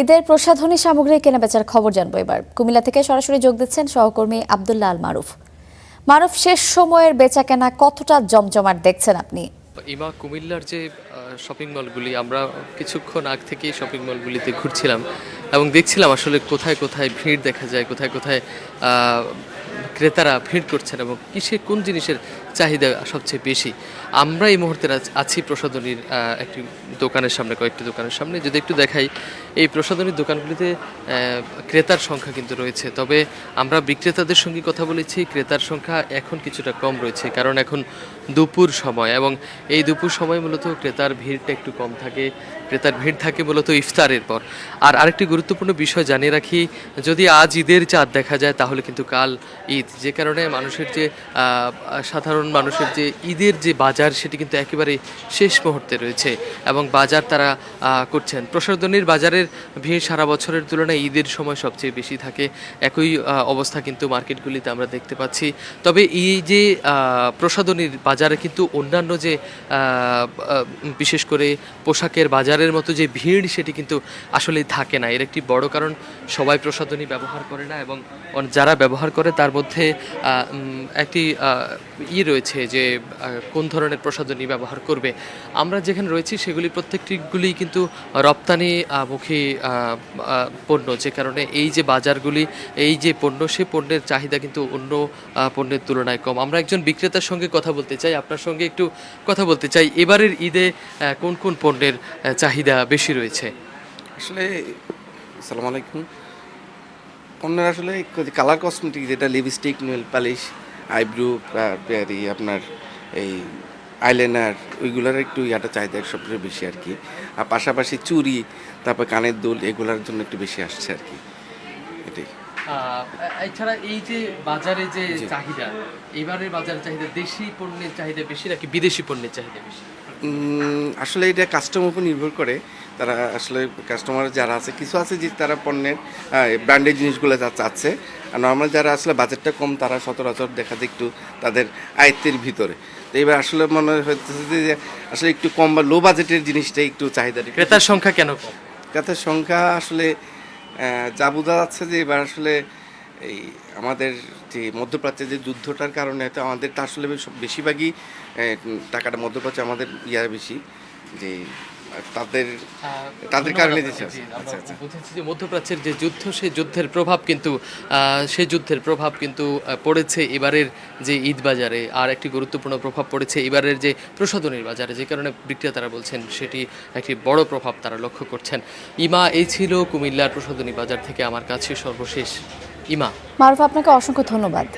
ঈদের প্রসাধনী সামগ্রী কেনাবেচার খবর জানবো এবার। কুমিল্লা থেকে সরাসরি যোগ দিচ্ছেন সহকর্মী আব্দুল্লাহ আল মারুফ। মারুফ, শেষ সময়ের বেচাকেনা কতটা জমজমাট দেখছেন আপনি? ইমা, কুমিল্লার যে শপিং মলগুলি, আমরা কিছুক্ষণ আগ থেকেই শপিং মলগুলিতে ঘুরছিলাম এবং দেখছিলাম আসলে কোথায় কোথায় ভিড় দেখা যায়, কোথায় কোথায় ক্রেতারা ভিড় করছেন এবং কোন জিনিসের চাহিদা সবচেয়ে বেশি। আমরা এই মুহূর্তে আছি প্রসাধনীর একটি দোকানের সামনে, কয়েকটি দোকানের সামনে। যদি একটু দেখাই, এই প্রসাধনীর দোকানগুলিতে ক্রেতার সংখ্যা কিন্তু রয়েছে, তবে আমরা বিক্রেতাদের সঙ্গে কথা বলেছি, ক্রেতার সংখ্যা এখন কিছুটা কম রয়েছে, কারণ এখন দুপুর সময় এবং এই দুপুর সময় মূলত ক্রেতার ভিড়টা একটু কম থাকে। ক্রেতার ভিড় থাকে মূলত ইফতারের পর। আর আরেকটি গুরুত্বপূর্ণ বিষয় জানিয়ে রাখি, যদি আজ ঈদের চাঁদ দেখা যায় তাহলে কিন্তু কাল ঈদ, যে কারণে মানুষের যে সাধারণ মানুষের যে ঈদের যে বাজার সেটি কিন্তু একেবারে শেষ মুহূর্তে রয়েছে এবং বাজার তারা করছেন। প্রসাধনীর বাজারের ভিড় সারা বছরের তুলনায় ঈদের সময় সবচেয়ে বেশি থাকে। একই অবস্থা কিন্তু মার্কেটগুলিতে আমরা দেখতে পাচ্ছি। তবে এই যে প্রসাধনীর বাজারে কিন্তু অন্যান্য যে বিশেষ করে পোশাকের বাজারের মতো যে ভিড় সেটি কিন্তু আসলে থাকে না। এর একটি বড় কারণ, সবাই প্রসাধনী ব্যবহার করে না এবং যারা ব্যবহার করে তার মধ্যে একটি রয়েছে যে কোন ধরনের প্রসাধনী ব্যবহার করবে। আমরা যেখানে রয়েছি সেগুলি প্রত্যেকটিগুলি কিন্তু রপ্তানি মুখী পণ্য, যে কারণে এই যে বাজারগুলি, এই যে পণ্য, সে পণ্যের চাহিদা কিন্তু অন্য পণ্যের তুলনায় কম। আমরা একজন বিক্রেতার সঙ্গে কথা বলতে চাই, আপনার সঙ্গে একটু কথা বলতে চাই। এবারের ঈদে কোন কোন পণ্যের চাহিদা বেশি রয়েছে? আসলে আসসালামু আলাইকুম। পণ্যের আসলে কালার কসমেটিক, যেটা লিপস্টিক, নেল পালিশ, আইব্রো, আপনার এই আইলাইনার, ওইগুলোর একটু চাহিদা সবচেয়ে বেশি আর কি। আর পাশাপাশি চুড়ি, তারপর কানের দুল, এগুলোর জন্য একটু বেশি আসছে আর কি, এটাই। এছাড়া এই যে বাজারে যে চাহিদা, এবারের বাজারের চাহিদা দেশি পণ্যের চাহিদা বেশি নাকি বিদেশি পণ্যের চাহিদা বেশি? আসলে এটা কাস্টমার উপর নির্ভর করে। তারা আসলে কাস্টমার যারা আছে, কিছু আছে যে তারা পণ্যের ব্র্যান্ডেড জিনিসগুলো চাচ্ছে, আর নর্মাল যারা আসলে বাজেটটা কম তারা সচরাচর দেখা যায় একটু তাদের আয়ত্তের ভিতরে। তো এবার আসলে মনে হচ্ছে যে আসলে একটু কম বা লো বাজেটের জিনিসটাই একটু চাহিদা। ক্রেতার সংখ্যা কেন কম? ক্রেতার সংখ্যা আসলে যা বোঝা যাচ্ছে যে এবার আসলে এই আমাদের যে মধ্যপ্রাচ্যের যে যুদ্ধটার কারণে তো আমাদেরটা আসলে বেশিরভাগই টাকাটা মধ্যপ্রাচ্যে আমাদের বেশি, যে তাদের কারণে দিচ্ছে। আচ্ছা আচ্ছা, বুঝেছি যে মধ্যপ্রাচ্যের যে যুদ্ধ, সেই যুদ্ধের প্রভাব কিন্তু পড়েছে এবারের যে ঈদ বাজারে। আর একটি গুরুত্বপূর্ণ প্রভাব পড়েছে এবারের যে প্রসাধনীর বাজারে, যে কারণে বিক্রেতারা বলছেন সেটি একটি বড় প্রভাব তারা লক্ষ্য করছেন। ইমা, এই ছিল কুমিল্লার প্রসাধনী বাজার থেকে আমার কাছে সর্বশেষ। ইমা। মারুফ, আপনাকে অসংখ্য ধন্যবাদ।